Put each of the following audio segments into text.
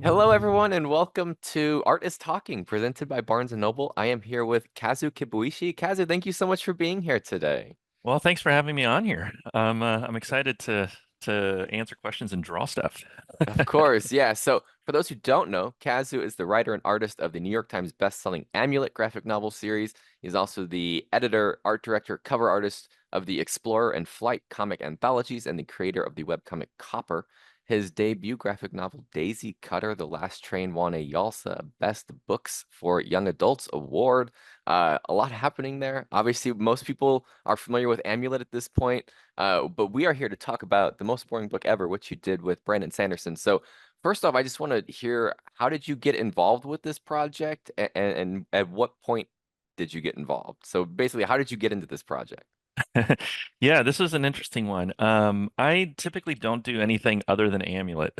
Hello, everyone, and welcome to Art is Talking, presented by Barnes& and Noble. I am here with Kazu Kibuishi. Kazu, thank you so much for being here today. Well, thanks for having me on here. I'm excited to answer questions and draw stuff. Of course, yeah. So, for those who don't know, Kazu is the writer and artist of the New York Times best-selling Amulet graphic novel series. He's also the editor, art director, cover artist of the Explorer and Flight comic anthologies and the creator of the webcomic Copper. His debut graphic novel, Daisy Cutter, The Last Train, won a YALSA Best Books for Young Adults award. A lot happening there. Obviously, most people are familiar with Amulet at this point. But we are here to talk about the most boring book ever, which you did with Brandon Sanderson. So, first off, I just want to hear, how did you get involved with this project, and at what point did you get involved? So basically, how did you get into this project? Yeah, this was an interesting one. I typically don't do anything other than Amulet.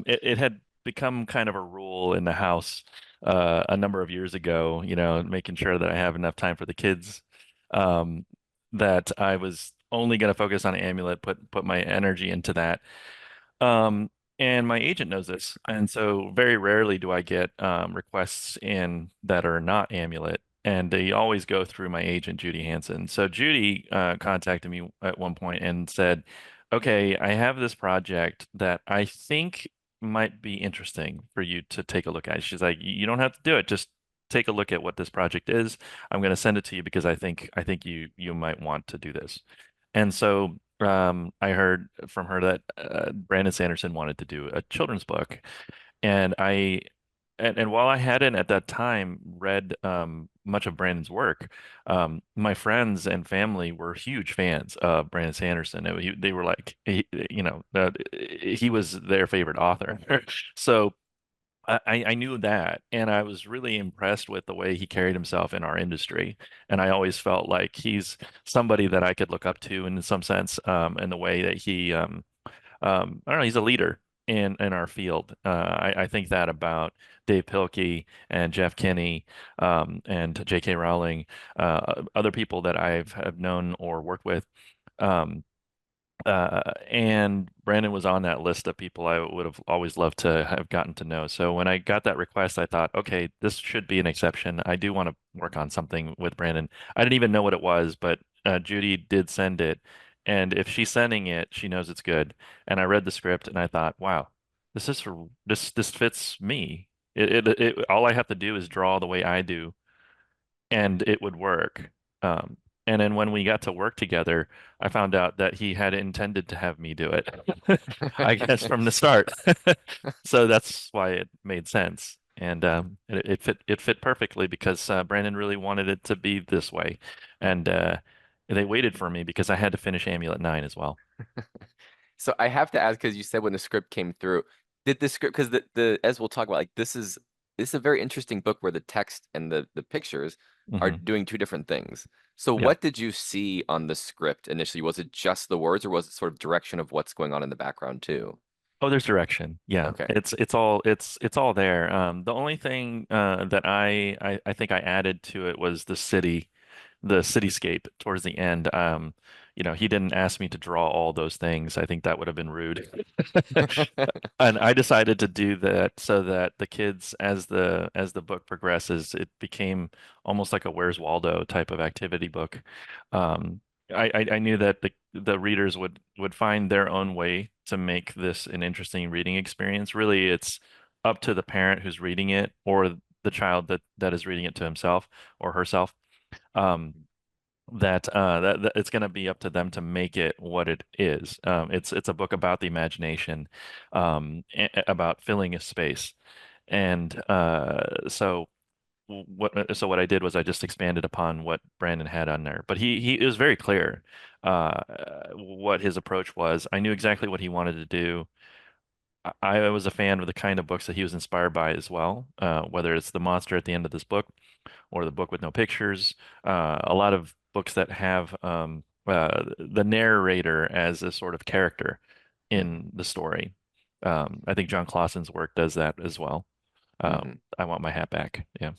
It had become kind of a rule in the house a number of years ago, making sure that I have enough time for the kids, um, that I was only going to focus on Amulet, put my energy into that. Um, and my agent knows this, and so very rarely do I get requests in that are not Amulet, and they always go through my agent, Judy Hansen. So Judy contacted me at one point and said, "Okay, I have this project that I think might be interesting for you to take a look at." She's like, "You don't have to do it, just take a look at what this project is. I'm going to send it to you because I think you might want to do this." And so I heard from her that Brandon Sanderson wanted to do a children's book, and and while I hadn't at that time read much of Brandon's work, my friends and family were huge fans of Brandon Sanderson. They were like, he was their favorite author. So I knew that, and I was really impressed with the way he carried himself in our industry. And I always felt like he's somebody that I could look up to in some sense, in the way that I don't know, he's a leader in our field. I think that about Dave Pilkey and Jeff Kinney, and J.K. Rowling, other people that have known or worked with. Um, and Brandon was on that list of people I would have always loved to have gotten to know. So when I got that request, I thought, okay, this should be an exception. I do want to work on something with Brandon. I didn't even know what it was, but Judy did send it. And if she's sending it, she knows it's good. And I read the script and I thought, wow, this fits me. All I have to do is draw the way I do and it would work. Um, and then when we got to work together, I found out that he had intended to have me do it, I guess from the start. So that's why it made sense. And it fit perfectly because Brandon really wanted it to be this way. And they waited for me because I had to finish Amulet 9 as well. So I have to ask, because you said when the script came through, did the script, because the as we'll talk about, like, this is a very interesting book where the text and the pictures are Hmm. doing two different things. So Yeah. what did you see on the script initially? Was it just the words, or was it sort of direction of what's going on in the background too? Oh, there's direction. Yeah, Okay. it's all there. The only thing that I think I added to it was the cityscape towards the end. He didn't ask me to draw all those things. I think that would have been rude. And I decided to do that so that the kids, as the book progresses, it became almost like a Where's Waldo type of activity book. I knew that the readers would find their own way to make this an interesting reading experience. Really, it's up to the parent who's reading it or the child that is reading it to himself or herself. Um, that it's going to be up to them to make it what it is. It's a book about the imagination, about filling a space, and what I did was I just expanded upon what Brandon had on there. But he it was very clear what his approach was. I knew exactly what he wanted to do. I was a fan of the kind of books that he was inspired by as well, whether it's the monster at the end of this book or the book with no pictures. A lot of books that have the narrator as a sort of character in the story. I think John Clausen's work does that as well. Hmm. I want my hat back. Yeah.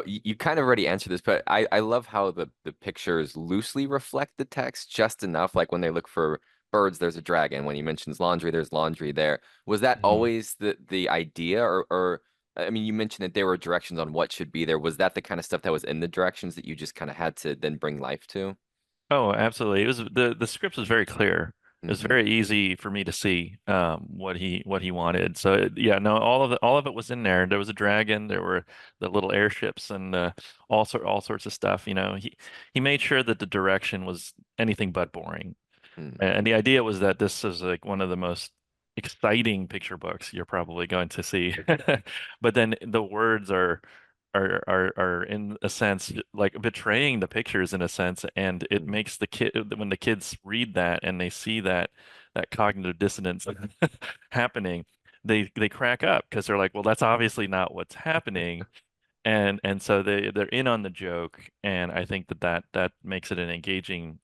You kind of already answered this, but I love how the pictures loosely reflect the text just enough, like when they look for birds, there's a dragon. When he mentions laundry, there's laundry there. Was that Mhm. always the idea, or I mean, you mentioned that there were directions on what should be there. Was that the kind of stuff that was in the directions that you just kind of had to then bring life to? Oh, absolutely. It was the script was very clear. It was Hmm. very easy for me to see what he wanted. So yeah, no, all of it was in there. There was a dragon, there were the little airships and all sorts of stuff. He made sure that the direction was anything but boring. And the idea was that this is like one of the most exciting picture books you're probably going to see. But then the words are in a sense like betraying the pictures in a sense, and it Mm. makes the kid when the kids read that and they see that cognitive dissonance happening, they crack up because they're like, well, that's obviously not what's happening. And so they're in on the joke, and I think that makes it an engaging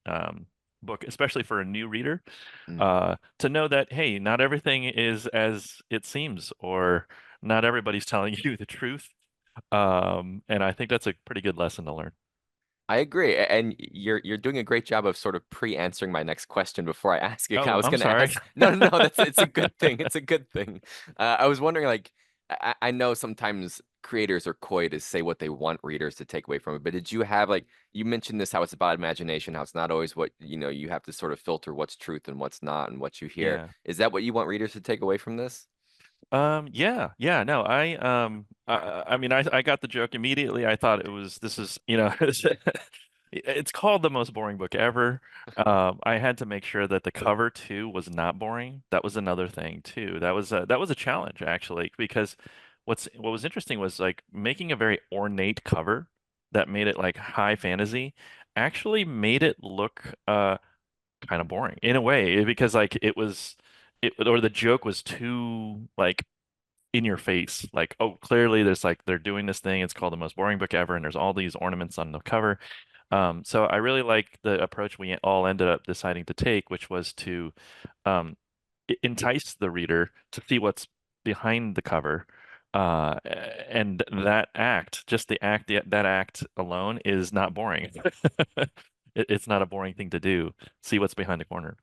book, especially for a new reader, Mm. to know that hey, not everything is as it seems, or not everybody's telling you the truth. And I think that's a pretty good lesson to learn. I agree, and you're doing a great job of sort of pre-answering my next question before I ask it. I Oh, was I'm going to sorry. ask, no, no, no, that's it's a good thing. It's a good thing. I was wondering, like, I know sometimes creators are coy to say what they want readers to take away from it, but did you have like you mentioned this how it's about imagination, how it's not always what you have to sort of filter what's truth and what's not and what you hear. Yeah. Is that what you want readers to take away from this? Yeah, yeah, no, I mean, I got the joke immediately. I thought this is, it's called the most boring book ever. I had to make sure that the cover too was not boring. That was another thing too. That was a challenge actually, because what was interesting was like making a very ornate cover that made it like high fantasy actually made it look kind of boring in a way because like or the joke was too like in your face. Like, oh, clearly there's like they're doing this thing. It's called the most boring book ever, and there's all these ornaments on the cover. So I really like the approach we all ended up deciding to take, which was to um, entice the reader to see what's behind the cover. And that act, just that act alone is not boring. It's not a boring thing to do. See what's behind the corner.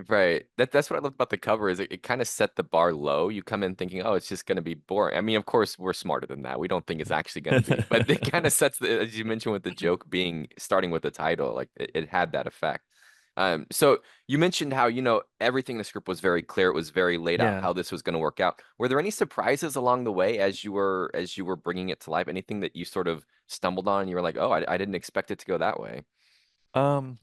Right. That's what I love about the cover is it kind of set the bar low. You come in thinking, oh, it's just going to be boring. I mean, of course, we're smarter than that. We don't think it's actually going to be, but it kind of sets as you mentioned with the joke being starting with the title, like it had that effect. So you mentioned how, everything in the script was very clear. It was very laid out Yeah. how this was going to work out. Were there any surprises along the way as you were bringing it to life? Anything that you sort of stumbled on? And you were like, oh, I didn't expect it to go that way. Um,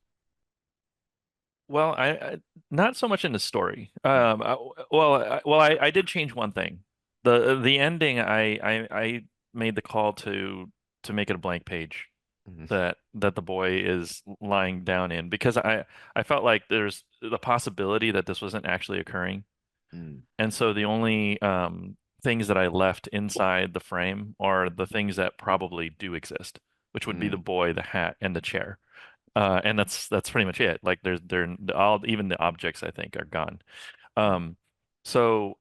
Well, I not so much in the story. Mm. I did change one thing. The ending, I made the call to make it a blank page Mhm. that the boy is lying down in, because I felt like there's the possibility that this wasn't actually occurring, Mm. and so the only things that I left inside the frame are the things that probably do exist, which would be the Mm. boy, the hat, and the chair. And that's pretty much it. Like they're all even the objects I think are gone. Mm. So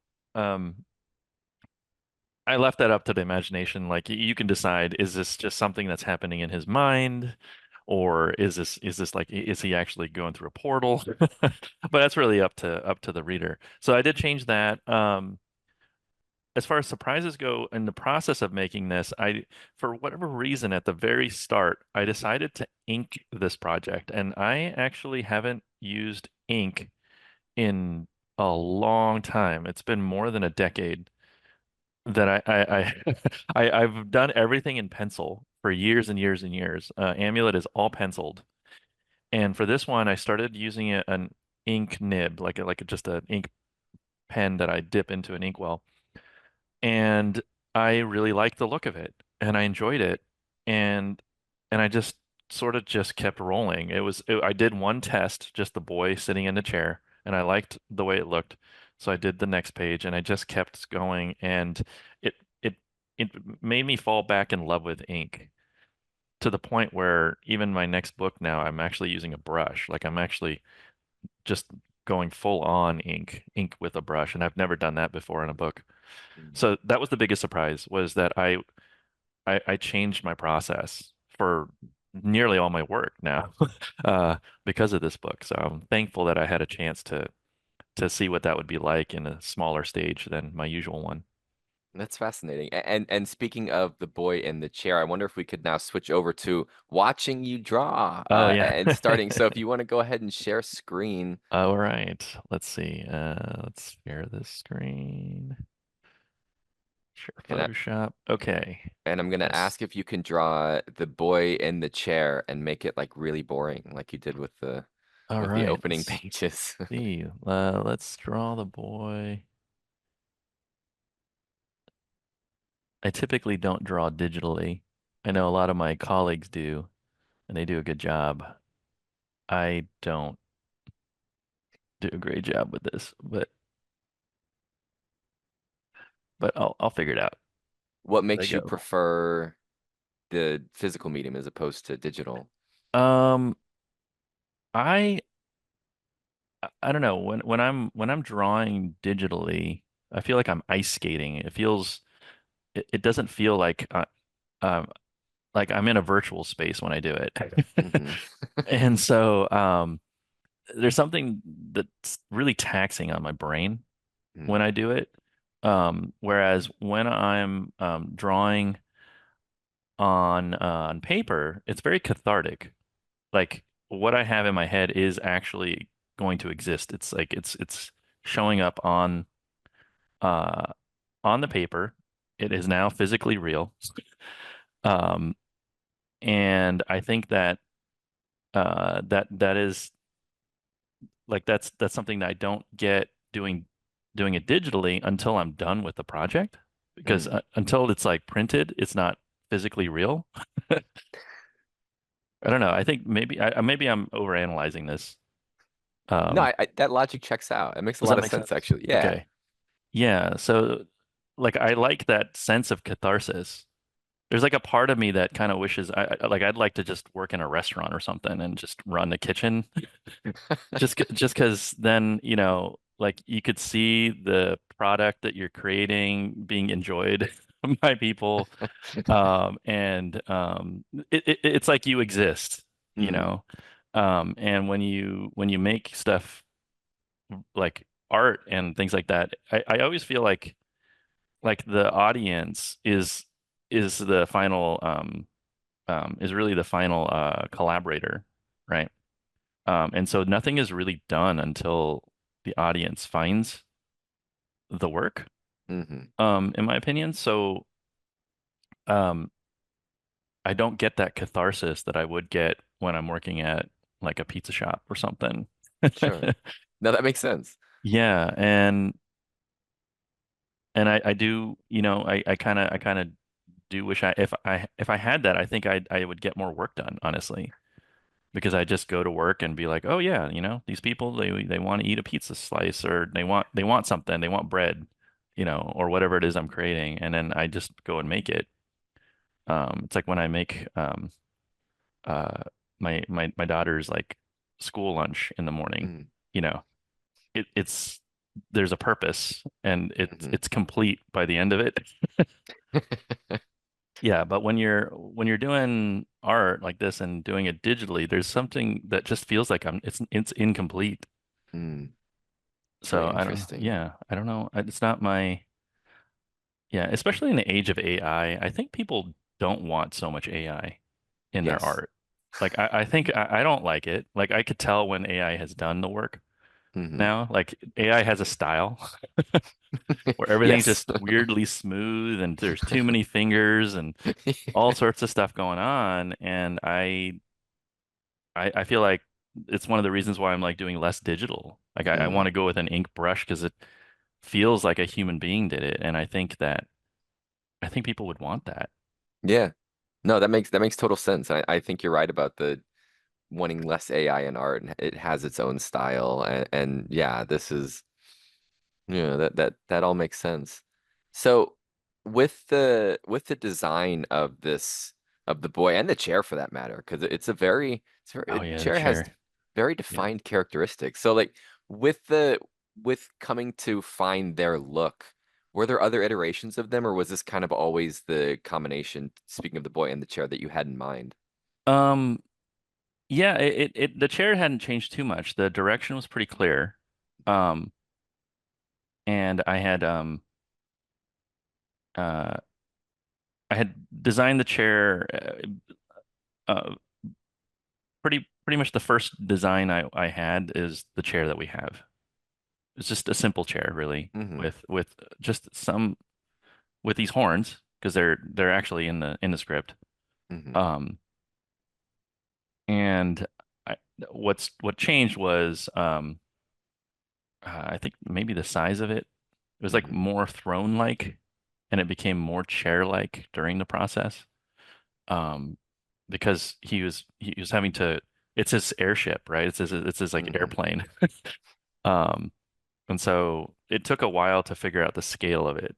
I left that up to the imagination. Like you can decide, is this just something that's happening in his mind, or is this like is he actually going through a portal? But that's really up to the reader. So I did change that. As far as surprises go, in the process of making this, for whatever reason, at the very start, I decided to ink this project, and I actually haven't used ink in a long time. It's been more than a decade that I've done everything in pencil for years and years and years. Amulet is all penciled, and for this one, I started using an ink nib, just an ink pen that I dip into an inkwell, and I really liked the look of it, and I enjoyed it, and I just sort of just kept rolling. I did one test, just the boy sitting in the chair, and I liked the way it looked, so I did the next page, and I just kept going, and it it it made me fall back in love with ink to the point where even my next book now, I'm actually using a brush. Like I'm actually just going full on ink with a brush, and I've never done that before in a book. Mm. So that was the biggest surprise, was that I changed my process for nearly all my work now uh, because of this book. So I'm thankful that I had a chance to see what that would be like in a smaller stage than my usual one. That's fascinating. And speaking of the boy in the chair, I wonder if we could now switch over to watching you draw Oh yeah. and starting. So if you want to go ahead and share screen, All right. Let's see. Let's share this screen. Share and Photoshop. Okay. I'm gonna Yes. ask if you can draw the boy in the chair and make it like really boring, like you did All with the right. opening Let's pages. see. Let's draw the boy. I typically don't draw digitally. I know a lot of my colleagues do, and they do a good job. I don't do a great job with this, but I'll figure it out What as I makes you go. prefer the physical medium as opposed to digital? Um, I I don't know when I'm drawing digitally, I feel like I'm ice skating. It doesn't feel um like I'm in a virtual space when I do it. Hmm. And so there's something that's really taxing on my brain when I do it. Whereas when I'm drawing on paper, it's very cathartic. Like what I have in my head is actually going to exist. It's like it's showing up uh on the paper. It is now physically real. Um, and I think that that is like that's something that I don't get doing it digitally until I'm done with the project because Mm. until it's like printed, it's not physically real. I don't know. I think maybe I'm overanalyzing this. No, Um, that logic checks out. It makes a does lot that of make sense, sense? actually. Yeah. Okay. Yeah. So like I like that sense of catharsis. There's like a part of me that kind of wishes like I'd like to just work in a restaurant or something and just run the kitchen. Just because then, like you could see the product that you're creating being enjoyed by people. And it's like you exist, you Mm. know. And when you make stuff like art and things like that, I always feel like the audience is the final is really the final collaborator, right? And so nothing is really done until the audience finds the work, Hmm. in my opinion. So um, I don't get that catharsis that I would get when I'm working at like a pizza shop or something. Sure. No, that makes sense. Yeah, and I do, I kind of do wish if I had that, I think I would get more work done, honestly. Because I just go to work and be like, oh yeah, these people they want to eat a pizza slice or they want something, they want bread, or whatever it is I'm creating, and then I just go and make it. It's like when I make uh my daughter's like school lunch in the morning, Mm. you know, it's there's a purpose and it's Hmm. it's complete by the end of it. Yeah, but when you're doing art like this and doing it digitally, there's something that just feels like it's incomplete. Mm. Very So I don't know. interesting. Yeah, I don't know. It's not my, yeah, especially in the age of AI. I think people don't want so much AI in their Yes. art. Like I think I don't like it. Like I could tell when AI has done the work Hmm. now. Like AI has a style where everything's Yes. just weirdly smooth and there's too many fingers and all sorts of stuff going on. And I feel like it's one of the reasons why I'm like doing less digital. Like I want Mm. to go with an ink brush because it feels like a human being did it. And I think people would want that. Yeah. No, that makes total sense. I think you're right about the wanting less AI in art, and it has its own style, and yeah, this is that all makes sense. So with the design of this of the boy and the chair for that matter, because Oh the yeah, the chair has chair. very Yeah. defined characteristics. So like with coming to find their look, were there other iterations of them, or was this kind of always the combination, speaking of the boy and the chair, that you had in mind? Um, yeah, the chair hadn't changed too much. The direction was pretty clear. Um, and uh I had designed the chair pretty much the first design I had is the chair that we have. It's just a simple chair, really, Mm-hmm. with just some with these horns because they're actually in the script. Mm-hmm. Um, and I, what changed was I think maybe the size of it. It was like Mm-hmm. more throne-like, and it became more chair-like during the process. Um, because he was having to. It's his airship, right? It's his like Mm-hmm. airplane. Um, and so it took a while to figure out the scale of it.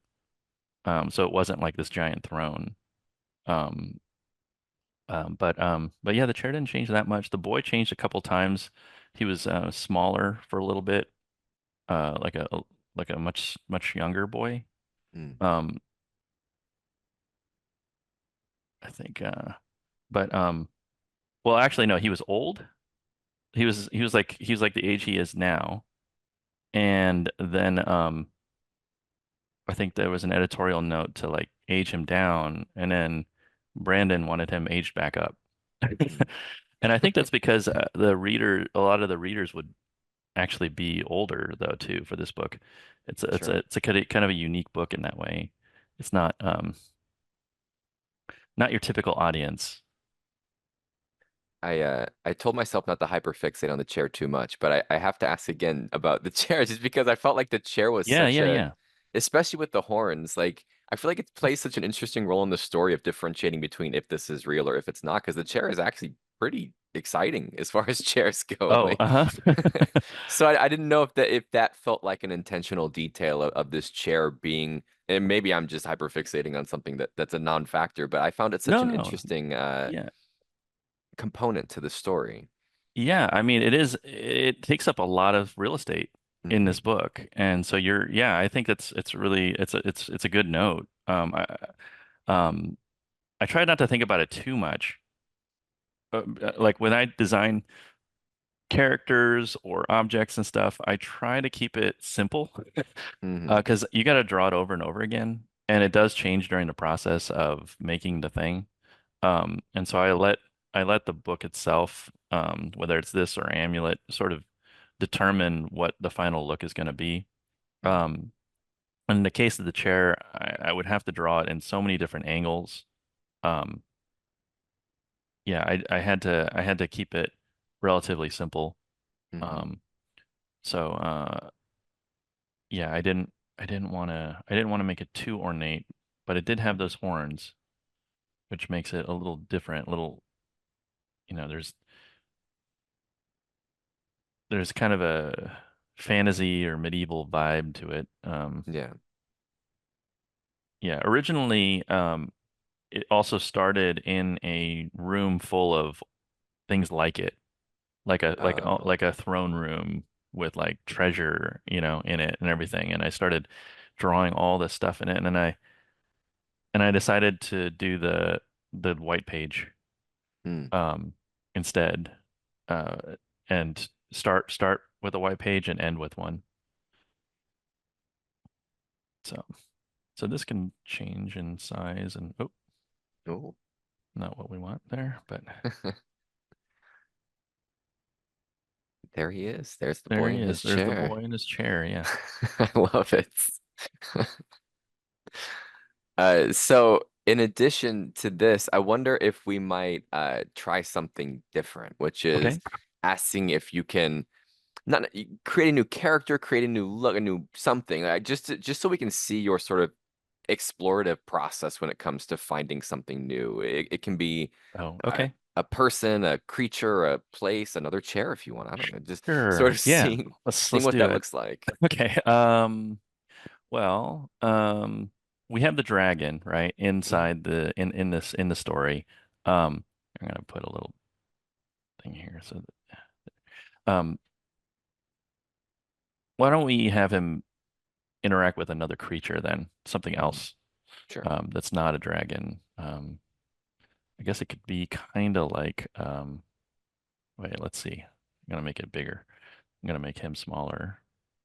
So it wasn't like this giant throne. Um, but yeah, the chair didn't change that much. The boy changed a couple times. He was smaller for a little bit, like a much younger boy. Mm. Um, I think, but well, actually, no, he was old. He was like the age he is now, and then I think there was an editorial note to like age him down, and then Brandon wanted him aged back up. Mm. And I think that's because a lot of the readers would actually be older though too for this book. Sure. It's a kind of a unique book in that way. It's not your typical audience. I told myself not to hyperfixate on the chair too much, but I have to ask again about the chair just because I felt like the chair was Yeah, such yeah, a, yeah. especially with the horns, like I feel like it plays such an interesting role in the story of differentiating between if this is real or if it's not, because the chair is actually pretty exciting as far as chairs go. Oh, Like, uh-huh. so I didn't know if that felt like an intentional detail of this chair being, and maybe I'm just hyperfixating on something that's a non-factor, but I found it such No, an no. interesting Yeah. component to the story. Yeah, I mean it takes up a lot of real estate in Hmm. this book. And so yeah, I think it's really it's a good note. Um I try not to think about it too much. Like when I design characters or objects and stuff, I try to keep it simple Hmm. because you got to draw it over and over again, and it does change during the process of making the thing. And so I let the book itself, whether it's this or Amulet, sort of determine what the final look is going to be. Hmm. Um, in the case of the chair, I would have to draw it in so many different angles. Um, yeah, I had to keep it relatively simple. Hmm. Um, so yeah, I didn't want to make it too ornate, but it did have Hmm. those horns, which makes it a little different, there's kind of a fantasy or medieval vibe to it. Yeah. Yeah, originally, it also started in a room full of things like it, Oh. like a throne room with like treasure, in it and everything. And I started drawing all this stuff in it, and I decided to do the white page Hmm. um, instead, uh, and start with a white page and end with one. So so this can change in size and oh, Oh. not what we want there, but There he is. There's the there boy he in his is. There's the chair. boy in his chair. Yeah. I love it. So in addition to this, I wonder if we might try something different, which is Okay. asking if you can not create a new character, create a new look, a new something, just so we can see your sort of explorative process when it comes to finding something new. It can be Oh, uh, okay. a person, a creature, a place, another chair if you want. I don't know. Just sort Sure. of Yeah. seeing Let's seeing what do that it. looks like. Okay. Well, we have the dragon, right, Mhm. inside in the story. Um, I'm gonna put a little thing here so um why don't we have him interact with another creature then? Something Mhm. else Sure. that's not a dragon. I guess it could be kind of like, wait, let's see. I'm gonna make it bigger. I'm gonna make him smaller.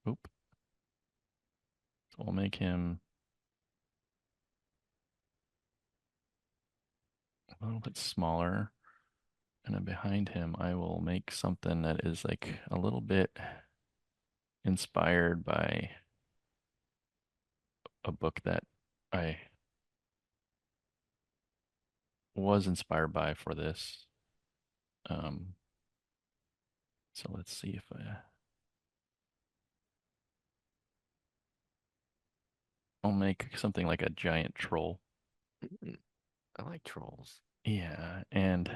Oop. So we'll make him a little bit smaller. And then behind him, I will make something that is like a little bit inspired by a book that I was inspired by for this. Um, so let's see if I'll make something like a giant troll. Mm, I like trolls. Yeah, and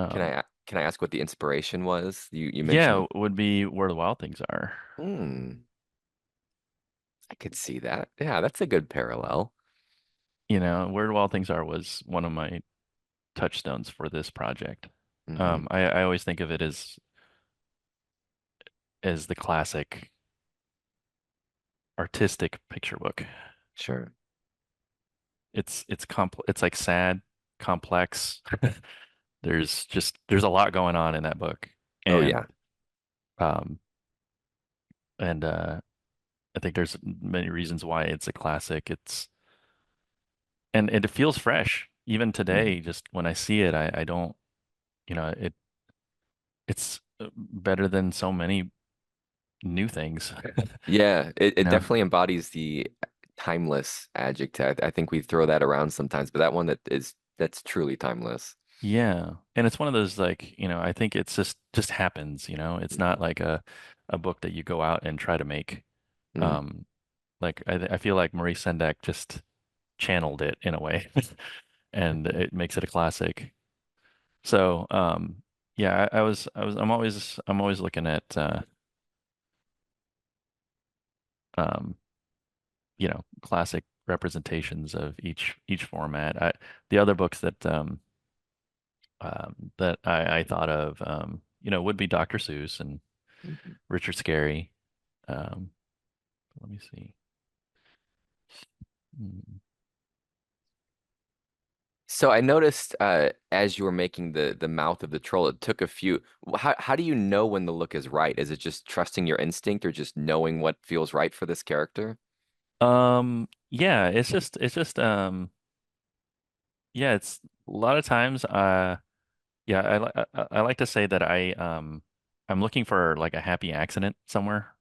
Can um, can I ask what the inspiration was? You yeah, mentioned. would be where the wild things are. Hmm, I could see that. Yeah, that's a good parallel. Where the wild things are was one of my touchstones for this project. Hmm. I always think of it as the classic artistic picture book. Sure. It's like sad, complex. There's a lot going on in that book. Oh And yeah. um and I think there's many reasons why it's a classic. And it feels fresh. Even Mhm. today, just when I see it, I don't, it's better than so many new things. Yeah, You it know? definitely embodies the timeless adjective. I think we throw that around sometimes, but that one that's truly timeless. Yeah. And it's one of those like, I think it's just happens, It's not Mhm. like a book that you go out and try to make. Mm. Um like I feel like Maurice Sendak just channeled it in a way and it makes it a classic. So, yeah, I'm always looking at um classic representations of each format. The other books that I thought of, would be Dr. Seuss and Mhm. Richard Scarry. Um, let me see. Hmm. So I noticed as you were making the mouth of the troll, it took a few. How do you know when the look is right? Is it just trusting your instinct or just knowing what feels right for this character? Yeah, yeah, it's a lot of times, yeah, I like to say that I'm looking for like a happy accident somewhere.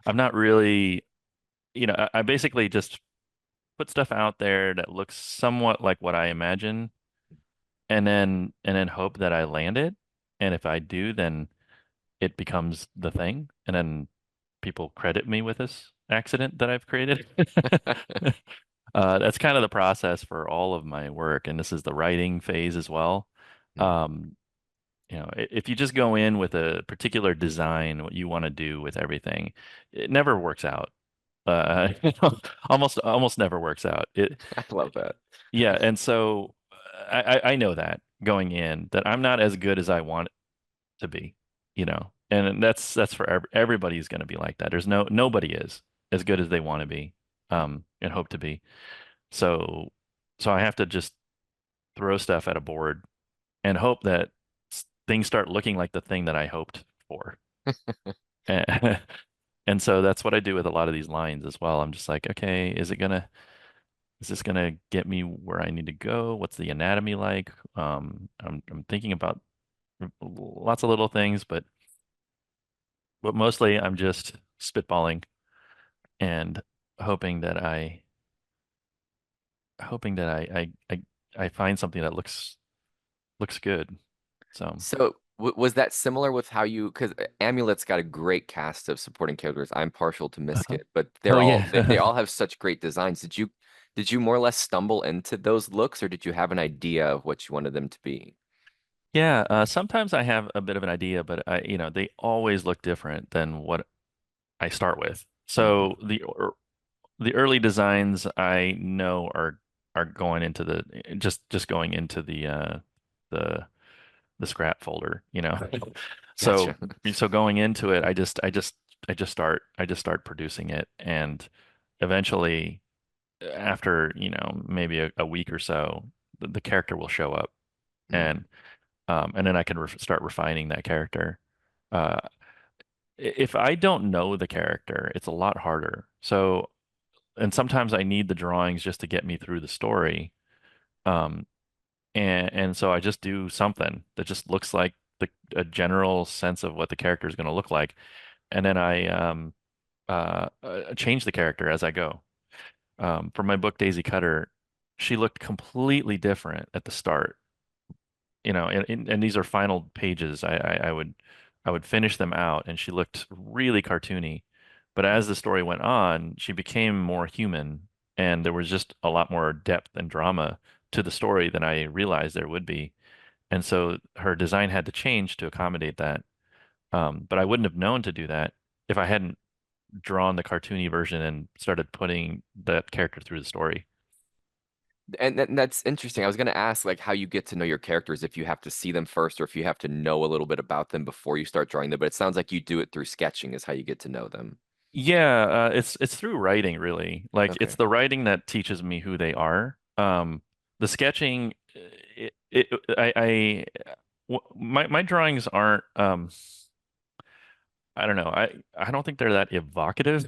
I'm not really, I basically just put stuff out there that looks somewhat like what I imagine and then hope that I land it. And if I do, then it becomes the thing. And then people credit me with this accident that I've created. That's kind of the process for all of my work, and this is the writing phase as well. Mhm. Um, if you just go in with a particular design, what you want to do with everything, it never works out. Almost never works out. I love that. Yeah, and so I know that going in that I'm not as good as I want to be, and that's for everybody's going to be like that. There's nobody is as good as they want to be, and hope to be. So so I have to just throw stuff at a board and hope that things start looking like the thing that I hoped for. And, and so that's what I do with a lot of these lines as well. I'm just like, okay, is this gonna get me where I need to go? What's the anatomy like? I'm thinking about lots of little things, but mostly I'm just spitballing and hoping that I hoping that I find something that looks good. So, So was that similar with how you, because Amulet's got a great cast of supporting characters. I'm partial to Misket, but oh they yeah. all have such great designs. Did you more or less stumble into those looks, or did you have an idea of what you wanted them to be? Yeah, sometimes I have a bit of an idea, but they always look different than what I start with. Hmm. So the early designs I know are going into just going into the the scrap folder. So Gotcha. so going into it, I just start producing it, and eventually after maybe a week or so, the character will show up, Mm. and then I can start refining that character. Uh, if I don't know the character, it's a lot harder. So, and sometimes I need the drawings just to get me through the story. Um, and so I just do something that just looks like a general sense of what the character is going to look like, and then I change the character as I go. For my book Daisy Kutter, she looked completely different at the start, and these are final pages. I would finish them out, and she looked really cartoony. But as the story went on, she became more human, and there was just a lot more depth and drama to the story than I realized there would be. And so her design had to change to accommodate that. But I wouldn't have known to do that if I hadn't drawn the cartoony version and started putting that character through the story. And that's interesting. I was going to ask like how you get to know your characters, if you have to see them first or if you have to know a little bit about them before you start drawing them. But it sounds like you do it through sketching is how you get to know them. Yeah, it's through writing really. Like it's Okay. the writing that teaches me who they are. The sketching, my drawings aren't. I don't know. I don't think they're that evocative.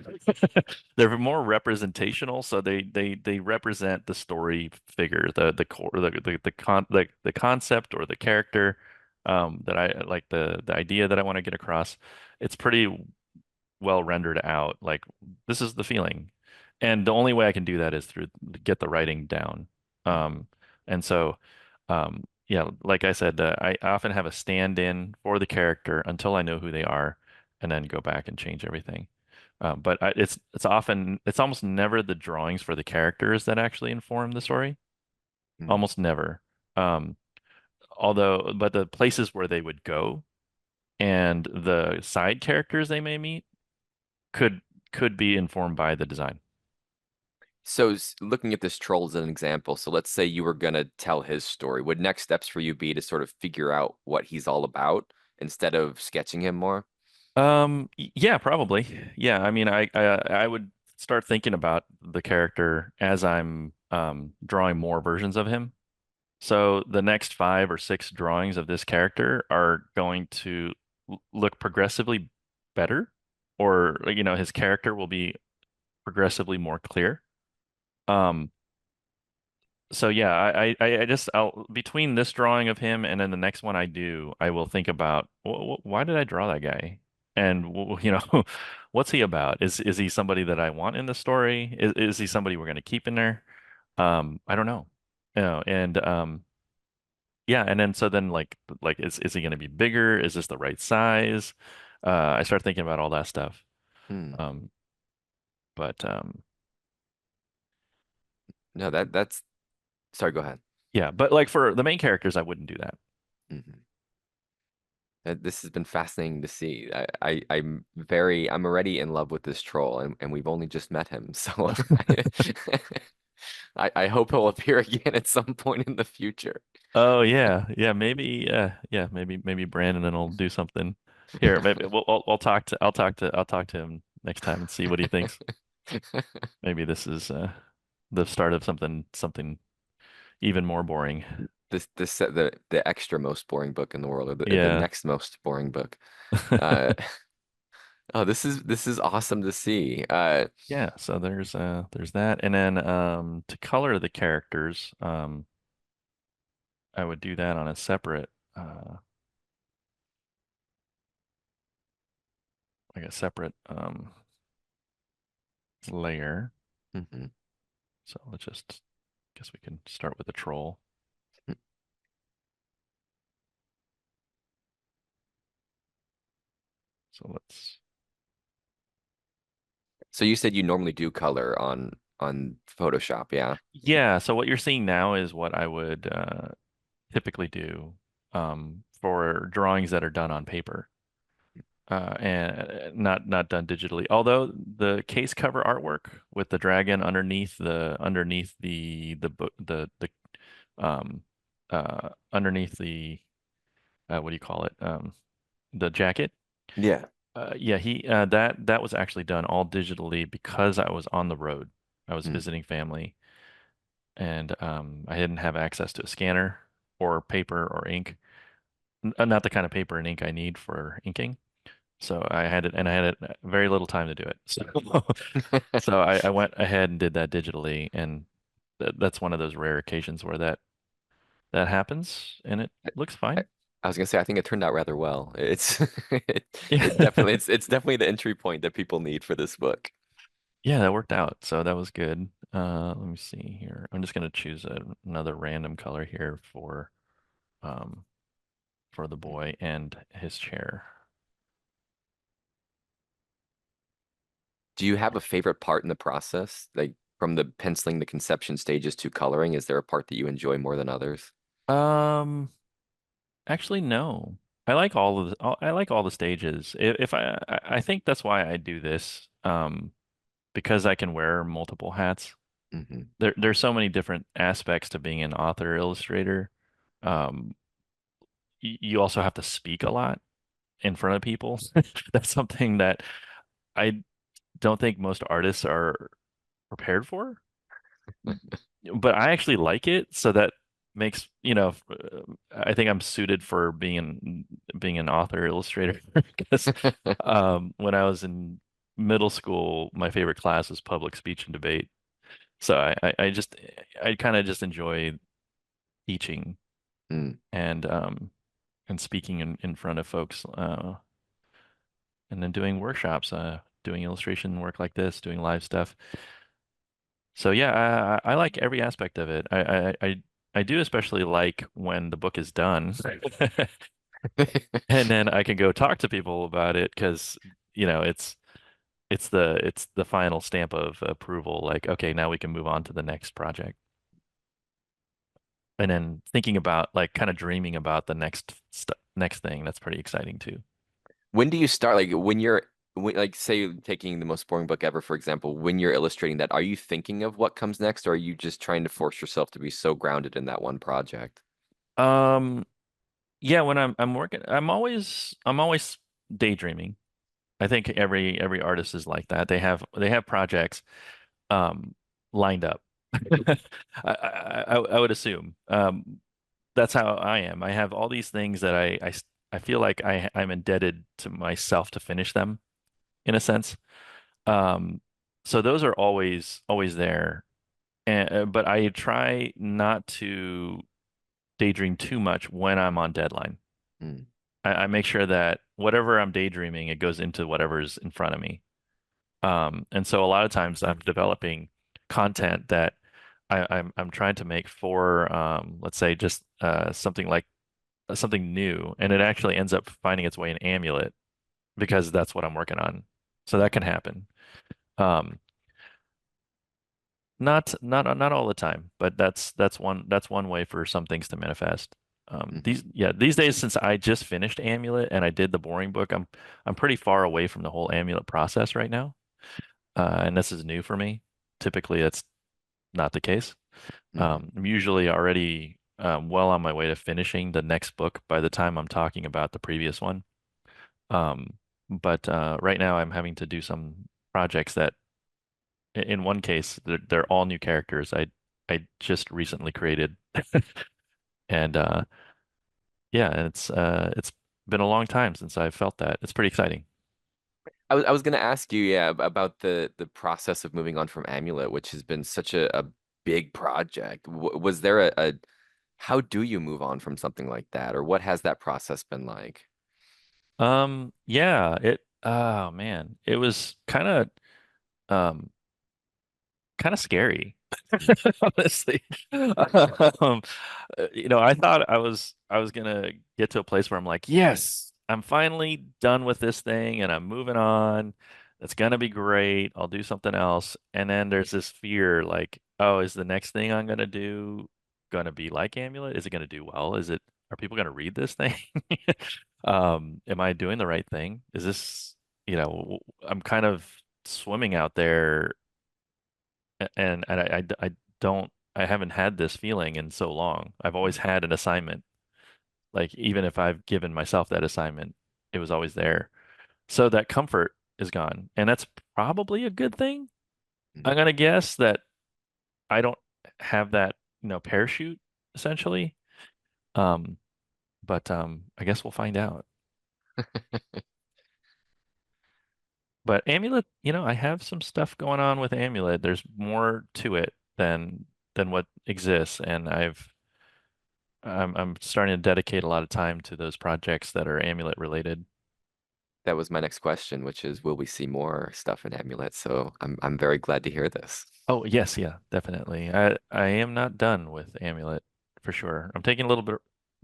They're more representational, so they represent the story figure, the core, the concept or the character, that I like, the idea that I want to get across. It's pretty well rendered out. Like this is the feeling, and the only way I can do that is through get the writing down. Mm, And so, yeah, like I said, I often have a stand-in for the character until I know who they are, and then go back and change everything. But it's almost never the drawings for the characters that actually inform the story. mm. Almost never. Um, but the places where they would go and the side characters they may meet could could be informed by the design. So looking at this troll as an example, so let's say you were going to tell his story. Would next steps for you be to sort of figure out what he's all about instead of sketching him more? Yeah, probably. Yeah, I mean, I would start thinking about the character as I'm drawing more versions of him. So the next 5 or 6 drawings of this character are going to look progressively better, or his character will be progressively more clear. Um, So yeah, I just between this drawing of him and then the next one I do, I will think about why did I draw that guy? And what's he about? Is he somebody that I want in the story? Is he somebody we're going to keep in there? I don't know. And yeah, and then so then like is he going to be bigger? Is this the right size? I start thinking about all that stuff. Hmm. Um, but No, that's sorry, go ahead. yeah, but like for the main characters, I wouldn't do that. Mhm. This has been fascinating to see. I'm already in love with this troll, and we've only just met him. So I hope he'll appear again at some point in the future. Oh yeah, yeah, maybe, yeah, maybe Brandon will do something here. Maybe I'll talk to him next time and see what he thinks. Maybe this is the start of something even more boring. The extra most boring book in the world, or the Yeah, next most boring book. Uh, oh, this is awesome to see. yeah. So there's that, and then to color the characters, I would do that on a separate like a separate layer. mhm. So let's just guess we can start with the troll. So let's So you said you normally do color on Photoshop, yeah? Yeah, so what you're seeing now is what I would typically do for drawings that are done on paper and not done digitally. Although the case cover artwork with the dragon underneath the book um underneath the what do you call it, the jacket. Yeah. Yeah, he that was actually done all digitally because I was on the road. I was Mm. visiting family. and I didn't have access to a scanner or paper or ink. Not the kind of paper and ink I need for inking. So I had it, and I had it very little time to do it. So, so I went ahead and did that digitally, and that's one of those rare occasions where that happens, and it looks I, fine. I was gonna say I think it turned out rather well. It's it, it Yeah, definitely it's definitely the entry point that people need for this book. yeah, that worked out. So that was good. Let me see here. I'm just gonna choose another random color here um for the boy and his chair. Do you have a favorite part in the process? Like from the penciling, the conception stages to coloring, is there a part that you enjoy more than others? Um, Actually, no. I like all the stages. If I think that's why I do this. Because I can wear multiple hats. Hmm. There's so many different aspects to being an author illustrator. Um, you also have to speak a lot in front of people. That's something that I don't think most artists are prepared for. But I actually like it, so that makes, I think I'm suited for being an author illustrator because when I was in middle school, my favorite class was public speech and debate. So I kind of just enjoy teaching Mm. and speaking in front of folks, and then doing workshops, doing illustration work like this, doing live stuff. So yeah, I like every aspect of it. I do especially like when the book is done, and then I can go talk to people about it because it's the final stamp of approval. Like, okay, now we can move on to the next project. And then thinking about, like, kind of dreaming about the next thing. That's pretty exciting too. When do you start? Like like say you're taking the most boring book ever, for example, when you're illustrating that, are you thinking of what comes next, or are you just trying to force yourself to be so grounded in that one project? Um, yeah, when I'm working, I'm always daydreaming. I think every artist is like that. They have projects um lined up. I would assume. That's how I am. I have all these things that I feel like I'm indebted to myself to finish them in a sense. Um, so those are always there. And but I try not to daydream too much when I'm on deadline. Mm. I make sure that whatever I'm daydreaming, it goes into whatever's in front of me. And so a lot of times I'm developing content that I'm trying to make for, let's say, just something like something new, and it actually ends up finding its way in Amulet because that's what I'm working on. So that can happen. Um, not all the time, but that's one way for some things to manifest. Hmm. These days, since I just finished Amulet and I did the boring book, I'm pretty far away from the whole Amulet process right now, and this is new for me. Typically, that's not the case. Hmm. I'm usually already well on my way to finishing the next book by the time I'm talking about the previous one. But right now, I'm having to do some projects that in one case, they're all new characters I just recently created, and yeah, and it's been a long time since I've felt that. It's pretty exciting. I was gonna ask you, yeah, about the process of moving on from Amulet, which has been such a big project. Was there a how do you move on from something like that, or what has that process been like? Yeah, oh man, it was um kind of scary, Mm. honestly. I thought I was gonna get to a place where I'm like, yes, I'm finally done with this thing and I'm moving on. It's gonna be great. I'll do something else. And then there's this fear, like, oh, is the next thing I'm gonna do gonna be like Amulet? Is it gonna do well? Are people gonna read this thing? Am I doing the right thing? Is this, I'm kind of swimming out there, and I haven't had this feeling in so long. I've always Mm. had an assignment. Like, even if I've given myself that assignment, it was always there. So that comfort is gone. And that's probably a good thing. Mm. I'm gonna guess that I don't. have that, parachute essentially. Um, but I guess we'll find out. But Amulet, I have some stuff going on with Amulet. There's more to it than what exists, and I'm starting to dedicate a lot of time to those projects that are Amulet related. That was my next question, which is, will we see more stuff in Amulet? So I'm very glad to hear this. Oh, yes, yeah, definitely. I am not done with Amulet for sure. I'm taking a little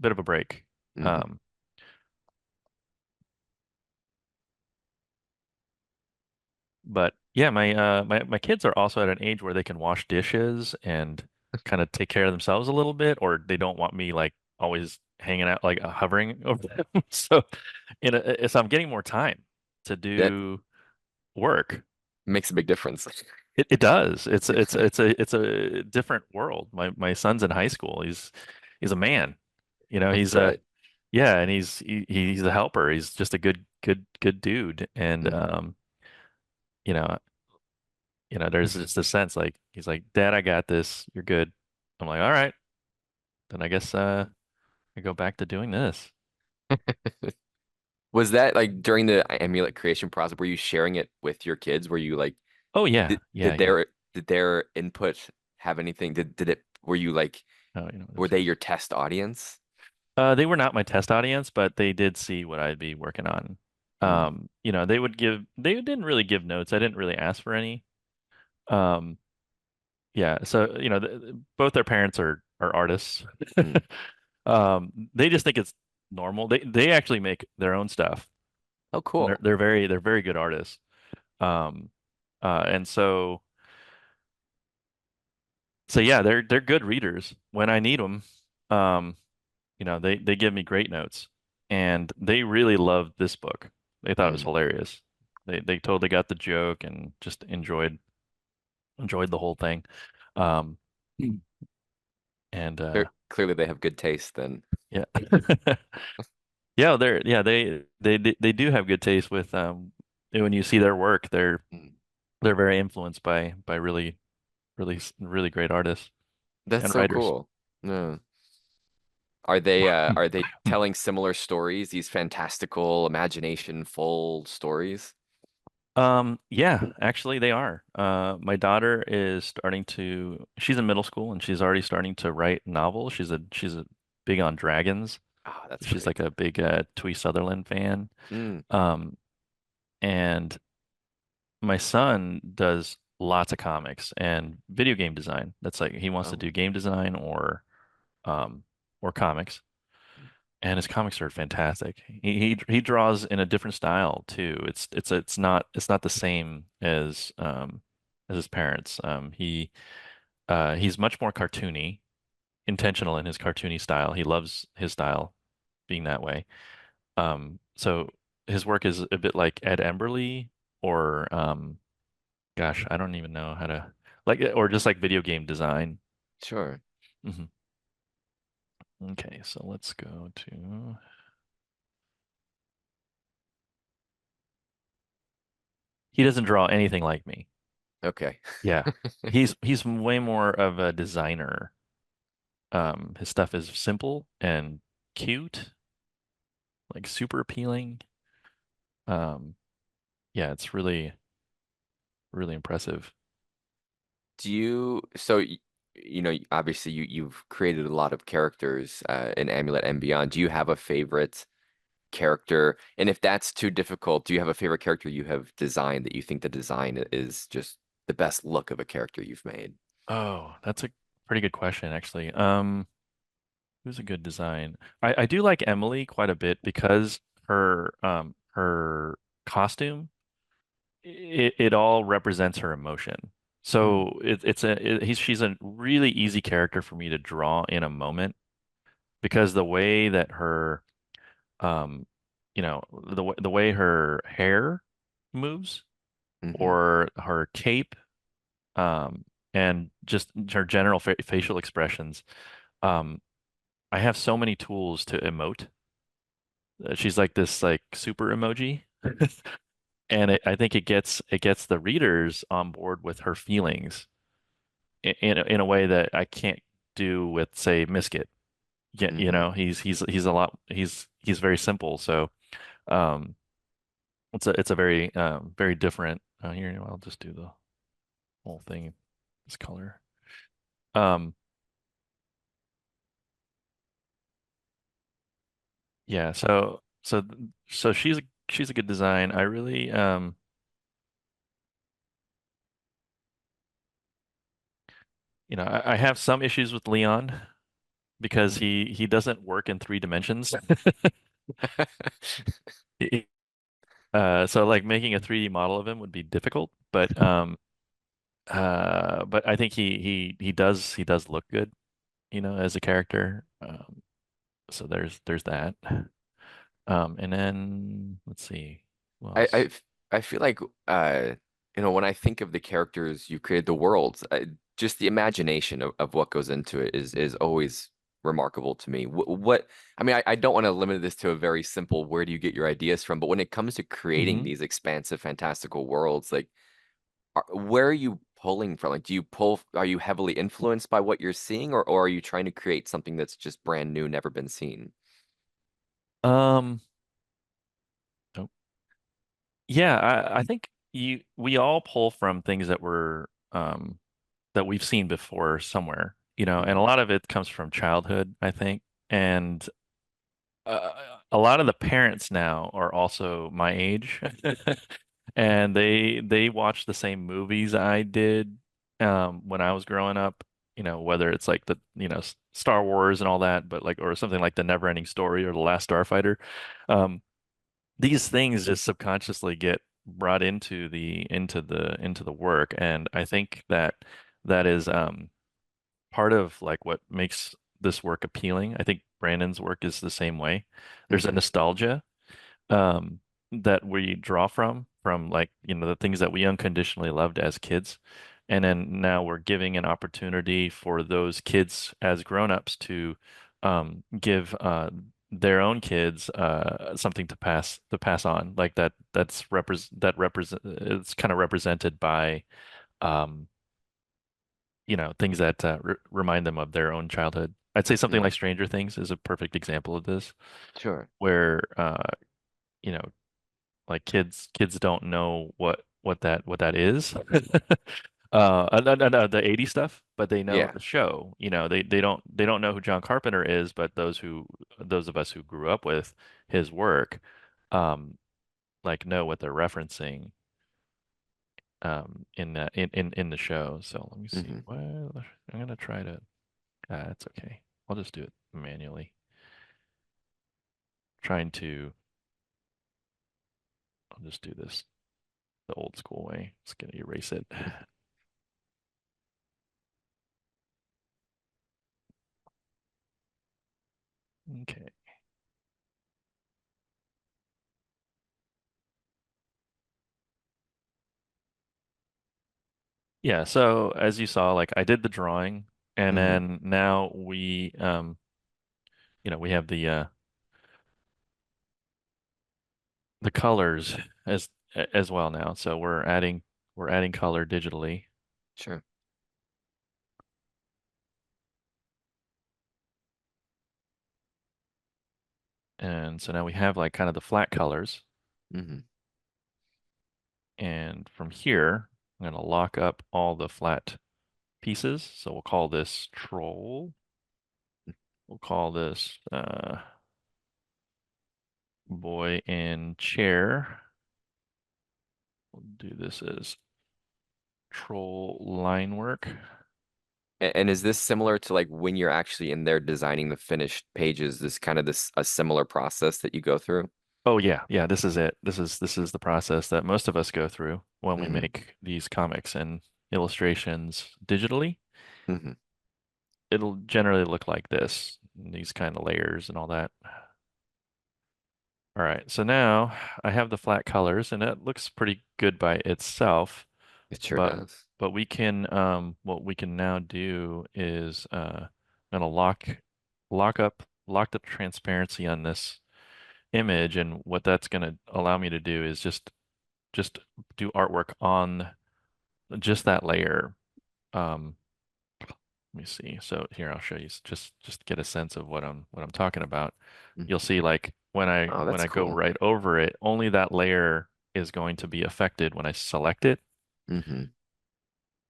bit of a break. Hmm. Um, but yeah, my kids are also at an age where they can wash dishes and kind of take care of themselves a little bit, or they don't want me like always hanging out like hovering over them. So, so I'm getting more time to That do work. makes a big difference. It does. It's a different world. My son's in high school. He's a man. That's He's right. yeah, and he's a helper. He's just a good dude. And Hmm. you know, there's just a sense like he's like, Dad, I got this. You're good. I'm like, all right, then I guess I go back to doing this. Was that like during the Amulet creation process, were you sharing it with your kids? Were you like, Oh yeah, did, yeah, did yeah. their input have anything? Did it, were you like, Oh, were there's they your test audience? they were not my test audience, but they did see what I'd be working on. Mm, They didn't really give notes. I didn't really ask for any. Um, yeah, so both their parents are artists. mm. They just think it's normal. They actually make their own stuff. Oh, And they're cool. they're very good artists. Um, and so yeah, they're good readers when I need them. Um, they give me great notes, and they really loved this book. They thought it was Mm. hilarious. They totally got the joke and just enjoyed the whole thing. Um, and Clearly they have good taste then. yeah. They do have good taste with when you see their work, Mm. they're very influenced by really great artists That's and so writers. cool. No. Are they telling similar stories, these fantastical, imagination full stories? Yeah, actually they are. My daughter is she's in middle school and she's already starting to write novels. She's a big on dragons. Oh, that's She's great. like a big Twee Sutherland fan. Mm. Um, and my son does lots of comics and video game design. That's like he wants to Oh. do game design um or comics. And his comics are fantastic. He draws in a different style too. It's not the same as his parents. He's much more cartoony, intentional in his cartoony style. He loves his style being that way. So his work is a bit like Ed Emberley or gosh, I don't even know how to like or just like video game design. Sure. Hmm. Okay, so let's go to he doesn't draw anything like me. Okay. Yeah. He's way more of a designer. His stuff is simple and cute, like super appealing. Um, yeah, it's really impressive. Do you, so obviously you've created a lot of characters in Amulet and beyond. Do you have a favorite character? And if that's too difficult, do you have a favorite character you have designed that you think the design is just the best look of a character you've made? Oh, that's a pretty good question, actually. Who's a good design? I do like Emily quite a bit because her costume it all represents her emotion. Mm, So she's a really easy character for me to draw in a moment because the way that her um the way her hair moves hmm. or her cape um and just her general facial expressions um I have so many tools to emote. She's like this like super emoji and I think it gets the readers on board with her feelings in a way that I can't do with, say, Misket. Yeah, Hmm. he's a lot he's very simple. So um, it's a very very different. Here, I'll just do the whole thing this color. Um, yeah. So she's a good design. I really I have some issues with Leon because Hmm. he doesn't work in 3 dimensions. So like making a 3D model of him would be difficult, but I think he does look good, as a character. So there's that. And then let's see, who I, I else? f- I feel like when I think of the characters you created, the worlds, just the imagination of what goes into it is always remarkable to me. What I mean, I don't want to limit this to a very simple where do you get your ideas from, but when it comes to creating Hmm. these expansive, fantastical worlds, like where are you pulling from? Like, are you heavily influenced by what you're seeing, or are you trying to create something that's just brand new, never been seen? Um, oh, yeah, I think we all pull from things that we've seen before somewhere, and a Hmm. lot of it comes from childhood, I think. And a lot of the parents now are also my age, and they watch the same movies I did when I was growing up. Whether it's like the Star Wars and all that, but like or something like the Never-Ending Story or the Last Starfighter. Um, these things just subconsciously get brought into the work, and I think that is part of like what makes this work appealing. I think Brandon's work is the same way. There's a Hmm. nostalgia um, that we draw from like, the things that we unconditionally loved as kids. And then now we're giving an opportunity for those kids as grown-ups to give their own kids something to pass on. Like that represent it's kind of represented by um, things that remind them of their own childhood. I'd say something like Hmm. Stranger Things is a perfect example of this, Sure. where you know, like kids don't know what that is. No, the 80s stuff, but they know Yeah. the show. They don't know who John Carpenter is, but those of us who grew up with his work, um, like know what they're referencing in the show. So let me see. Hmm. Well, I'm gonna try to. That's okay. I'll just do it manually. Trying to. I'll just do this the old school way. Just gonna erase it. Okay. Yeah, so as you saw, like I did the drawing, and Hmm. then now we have the colors as well now. So we're adding color digitally. Sure. And so now we have like kind of the flat colors. Hmm. And from here, I'm going to lock up all the flat pieces. So we'll call this troll. We'll call this boy in chair. We'll do this as troll line work. And is this similar to like when you're actually in there designing the finished pages, this kind of this a similar process that you go through? Oh yeah, yeah, this is it. This is the process that most of us go through when we Hmm. make these comics and illustrations digitally. Hmm. It'll generally look like this, these kind of layers and all that. All right, so now I have the flat colors, and that looks pretty good by itself. It sure But does. but we can what we can now do is gonna lock the transparency on this image, and what that's gonna allow me to do is just do artwork on just that layer. Um, Let me see. So here I'll show you just to get a sense of what I'm talking about. Mhm. You'll see like when I Oh, when that's I go cool. right over it, only that layer is going to be affected when I select it, Hmm.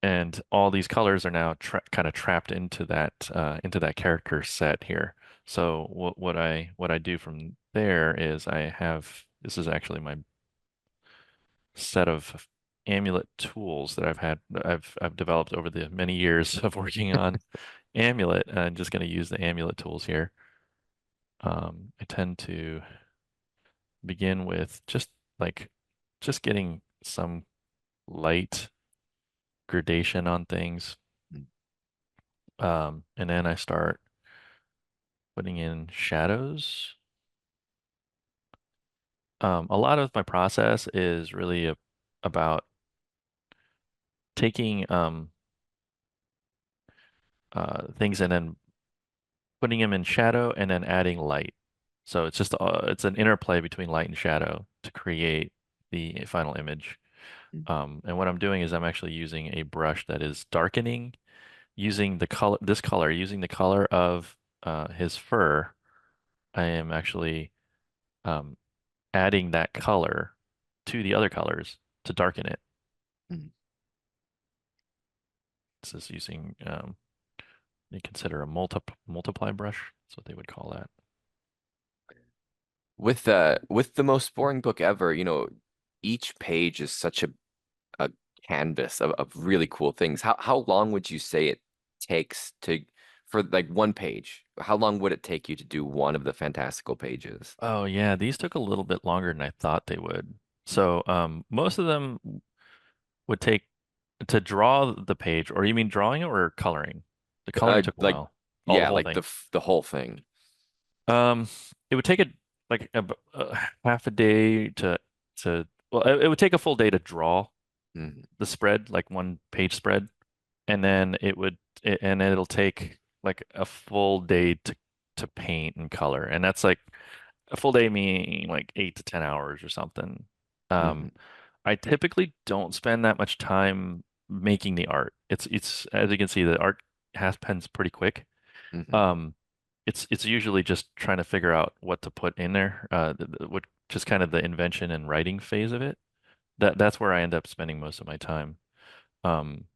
and all these colors are now kind of trapped into that character set here. So what I do from there is I have this is actually my set of amulet tools that I've developed over the many years of working on Amulet. I'm just going to use the Amulet tools here. I tend to begin with like just getting some light gradation on things. And then I start putting in shadows. A lot of my process is really about taking things and then putting them in shadow and then adding light. So it's an interplay between light and shadow to create the final image. And what I'm doing is I'm actually using a brush that is darkening using using the color of his fur. I am actually um, adding that color to the other colors to darken it. This is using you consider a multiply brush. That's what they would call that. With the most boring book ever, each page is such a canvas of really cool things. How long would you say it takes to for like one page? How long would it take you to do one of the fantastical pages? Oh yeah, these took a little bit longer than I thought they would. So most of them would take to draw the page, or you mean drawing it or coloring? The coloring took a Like while. Oh, the yeah, whole like thing. the whole thing. Um, it would take a half a day to well, it would take a full day to draw Mhm. the spread, like one page spread, and then and it'll take like a full day to paint and color, and that's like a full day meaning like 8 to 10 hours or something. Um, Mhm. I typically don't spend that much time making the art. It's as you can see, the art happens pretty quick. Mhm. Um, it's usually just trying to figure out what to put in there, what just kind of the invention and writing phase of it. That's where I end up spending most of my time. Um,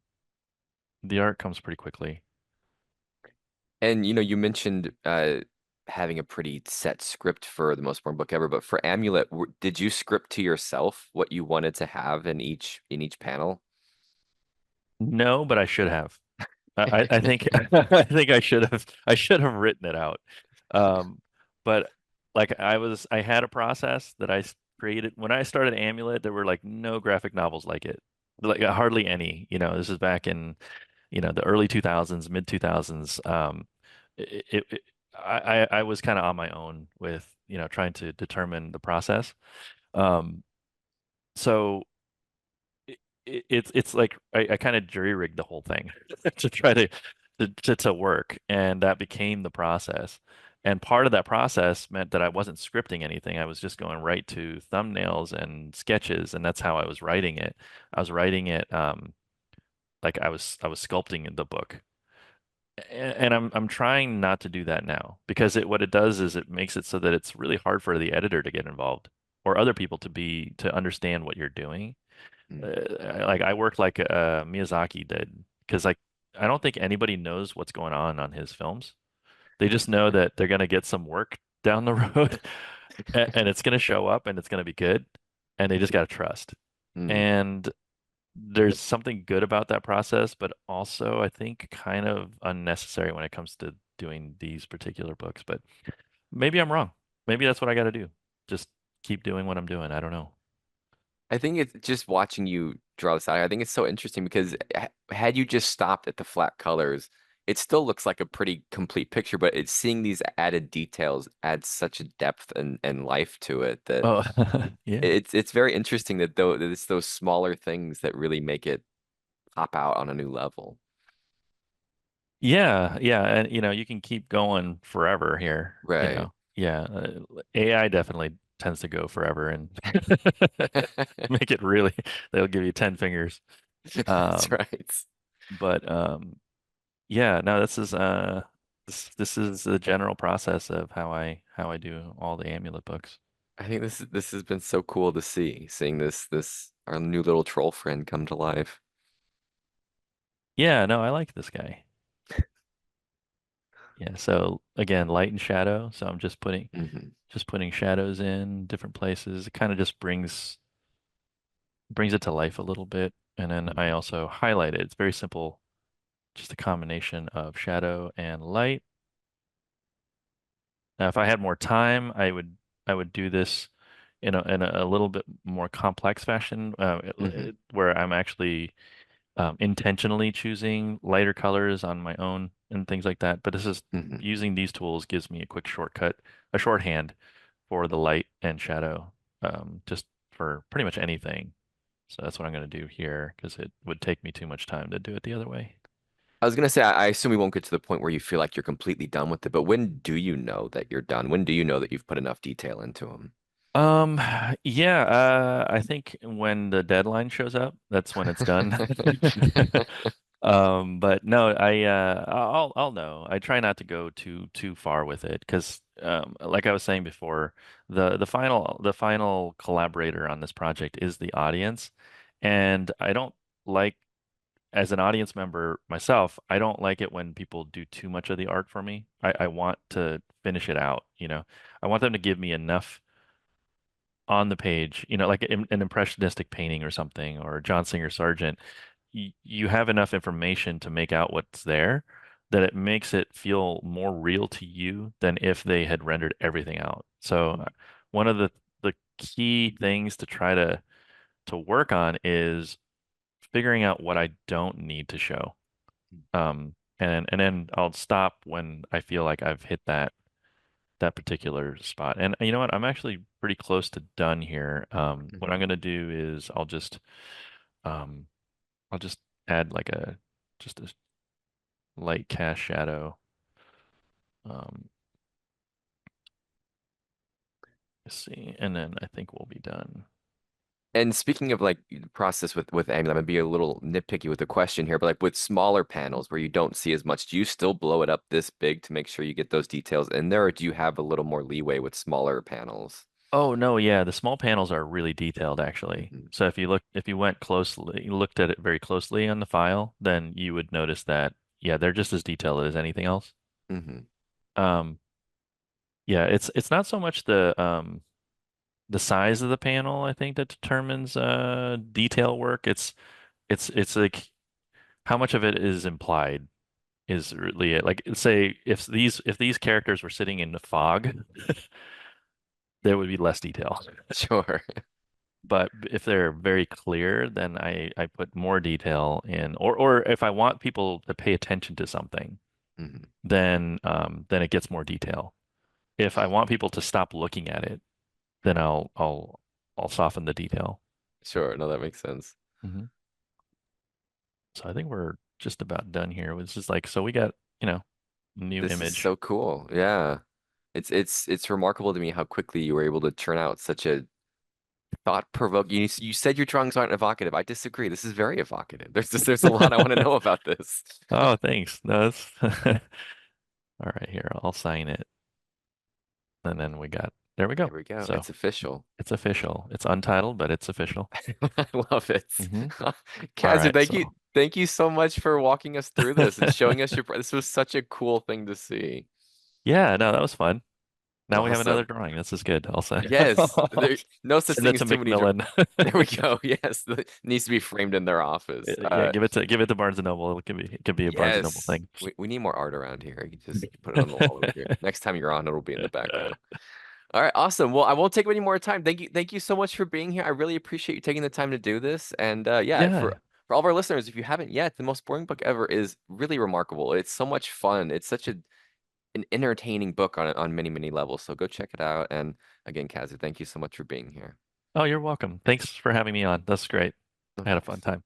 the art comes pretty quickly. And you mentioned having a pretty set script for the most boring book ever, but for Amulet, did you script to yourself what you wanted to have in each panel? No, but I should have. I think I think I should have written it out. Um, but like I had a process that created when I started Amulet. There were like no graphic novels like it, like hardly any. This is back in the early 2000s, mid 2000s. I was kind of on my own with trying to determine the process. Um, so it's like I kind of jury rigged the whole thing to try to work, and that became the process. And part of that process meant that I wasn't scripting anything. I was just going right to thumbnails and sketches, and that's how I was writing it. I was writing it like I was sculpting in the book. And I'm trying not to do that now because what it does is it makes it so that it's really hard for the editor to get involved or other people to understand what you're doing. Mm. Like I work like Miyazaki did because like I don't think anybody knows what's going on his films. They just know that they're gonna get some work down the road and it's gonna show up and it's gonna be good, and they just gotta trust. Mm. And there's something good about that process, but also I think kind of unnecessary when it comes to doing these particular books. But maybe I'm wrong. Maybe that's what I got to do. Just keep doing what I'm doing. I don't know. I think it's just watching you draw this out. I think it's so interesting because had you just stopped at the flat colors, it still looks like a pretty complete picture, but it's seeing these added details adds such a depth and life to it that Oh, yeah. it's very interesting that though that it's those smaller things that really make it pop out on a new level. Yeah, yeah, and you can keep going forever here, Right. Yeah, AI definitely tends to go forever and make it really, they'll give you 10 fingers. That's Um, right. but Yeah, no, this is the general process of how I do all the Amulet books. I think this has been so cool to see, seeing this our new little troll friend come to life. Yeah, no, I like this guy. Yeah, so again, light and shadow. So I'm Hmm. just putting shadows in different places. It kind of just brings it to life a little bit. And then I also highlight it. It's very simple, just a combination of shadow and light. Now, if I had more time, I would do this in a little bit more complex fashion, Hmm. where I'm actually intentionally choosing lighter colors on my own and things like that. But this is Hmm. using these tools gives me a quick shortcut, a shorthand for the light and shadow, just for pretty much anything. So that's what I'm going to do here because it would take me too much time to do it the other way. I was gonna say, I assume we won't get to the point where you feel like you're completely done with it, but when do you know that you're done? When do you know that you've put enough detail into them? Um, yeah, I think when the deadline shows up, that's when it's done. But no, I'll know. I try not to go too far with it because like I was saying before, the final collaborator on this project is the audience, and I don't like as an audience member myself, I don't like it when people do too much of the art for me. I want to finish it out, you know. I want them to give me enough on the page, you know, like an impressionistic painting or something, or John Singer Sargent, you have enough information to make out what's there that it makes it feel more real to you than if they had rendered everything out. So one of the key things to try to work on is figuring out what I don't need to show. And then I'll stop when I feel like I've hit that particular spot. And you know what? I'm actually pretty close to done here. What I'm Mhm. gonna do is um, I'll just add like just a light cast shadow. Um, let's see, and then I think we'll be done. And speaking of like the process with Amulet, I'm gonna be a little nitpicky with the question here, but like with smaller panels where you don't see as much, do you still blow it up this big to make sure you get those details in there, or do you have a little more leeway with smaller panels? Oh no, yeah, the small panels are really detailed actually. Hmm. So if you went closely, looked at it very closely on the file, then you would notice that yeah, they're just as detailed as anything else. Hmm. Um, yeah, it's not so much the size of the panel, I think, that determines detail work. It's like how much of it is implied is really it. Like say if these characters were sitting in the fog, there would be less detail. Sure. But if they're very clear, then I put more detail in. Or if I want people to pay attention to something, Hmm. then it gets more detail. If I want people to stop looking at it, then I'll soften the detail. Sure. No, that makes sense. Hmm. So I think we're just about done here. It's just like so we got, you know, new This is image. so cool. Yeah. It's remarkable to me how quickly you were able to turn out such a thought-provoking. You said your drawings aren't evocative. I disagree. This is very evocative. There's a lot I want to know about this. Oh, thanks. No, that's all right here. I'll sign it. And then there we There go. we go. So It's official. it's official. It's untitled, but it's official. I love it. Hmm. All Kazu, right. So thank you so much for walking us through this and showing us this was such a cool thing to see. yeah, no, that was fun. Now we have another Awesome. drawing. This is good. I'll say. Yes, there no such Send thing it as to too many. Macmillan. There we go. Yes, it needs to be framed in their office. Yeah, give it to Barnes and Noble. It could be a Barnes and Noble Yes, thing. we need more art around here. You just put it on the wall over here. Next time you're on, it'll be in the background. All right, awesome. Well, I won't take any more time. Thank you so much for being here. I really appreciate you taking the time to do this. And yeah, Yeah. for all of our listeners, if you haven't yet, The Most Boring Book Ever is really remarkable. It's so much fun. It's such an entertaining book on many levels. So go check it out. And again, Kazu, thank you so much for being here. Oh, you're welcome. Thanks for having me on. That's great. Of I had a fun course. time.